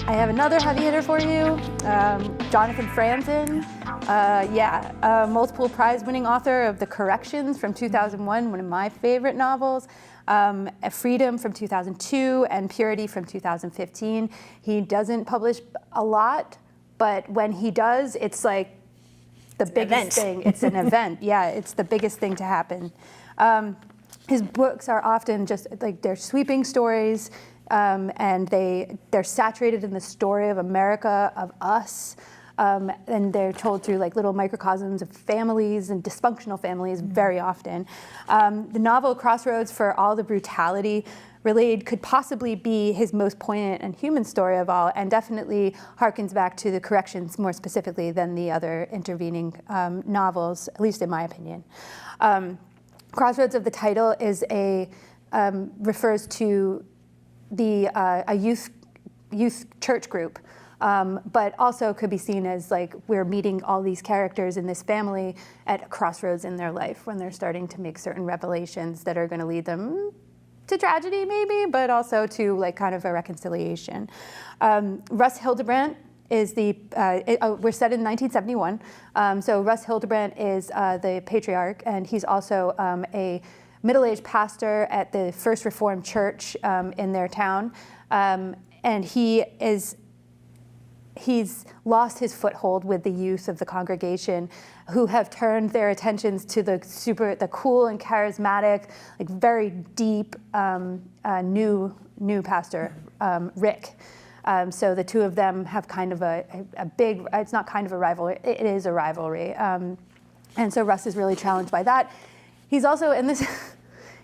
I have another heavy hitter for you, Jonathan Franzen. Multiple prize-winning author of The Corrections from 2001, one of my favorite novels. Freedom from 2002 and Purity from 2015. He doesn't publish a lot, but when he does, it's like the biggest thing. It's an event. Yeah, it's the biggest thing to happen. His books are often just like they're sweeping stories, and they're saturated in the story of America, of us. And they're told through like little microcosms of families and dysfunctional families very often. The novel Crossroads, for all the brutality relayed, could possibly be his most poignant and human story of all, and definitely harkens back to The Corrections more specifically than the other intervening novels, at least in my opinion. Crossroads of the title is refers to a youth church group. But also could be seen as like we're meeting all these characters in this family at a crossroads in their life when they're starting to make certain revelations that are going to lead them to tragedy maybe, but also to like kind of a reconciliation. Russ Hildebrandt is we're set in 1971. So Russ Hildebrandt is the patriarch, and he's also a middle-aged pastor at the First Reformed Church in their town. And he's lost his foothold with the youth of the congregation, who have turned their attentions to the cool and charismatic, like very deep new pastor, Rick. So the two of them have kind of a big, it's not kind of a rivalry, it is a rivalry. And so Russ is really challenged by that. He's also,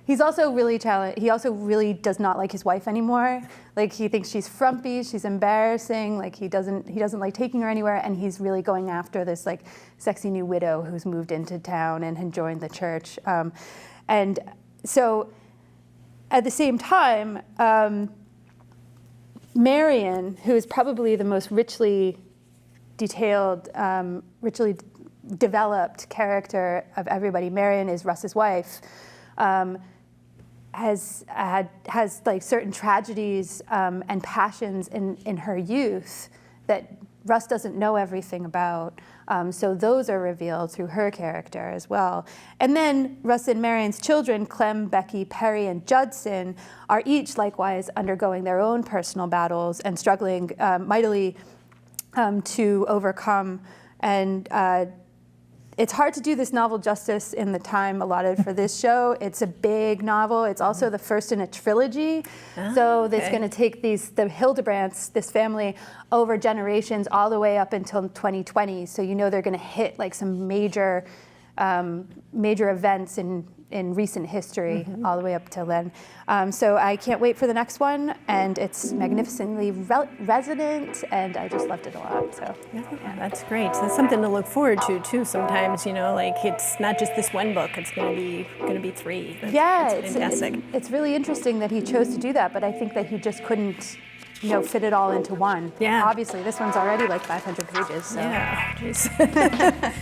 he's also really challenged. He also really does not like his wife anymore. Like he thinks she's frumpy, she's embarrassing. Like he doesn't like taking her anywhere. And he's really going after this like sexy new widow who's moved into town and had joined the church. And so, at the same time, Marion, who is probably the most richly detailed, richly developed character of everybody. Marion is Russ's wife. Has like certain tragedies and passions in her youth that Russ doesn't know everything about. So those are revealed through her character as well. And then Russ and Marion's children, Clem, Becky, Perry, and Judson, are each likewise undergoing their own personal battles and struggling mightily to overcome. And it's hard to do this novel justice in the time allotted for this show. It's a big novel. It's also the first in a trilogy. So it's going to take the Hildebrandts, this family, over generations all the way up until 2020. So you know they're going to hit like some major events in recent history all the way up till then. So I can't wait for the next one, and it's magnificently resonant, and I just loved it a lot. So yeah, that's great. So that's something to look forward to too. Sometimes, you know, like it's not just this one book; it's going to be three. That's fantastic. It's really interesting that he chose to do that, but I think that he just couldn't, you know, fit it all into one. Yeah. Obviously, this one's already like 500 pages. So. Yeah. Jeez.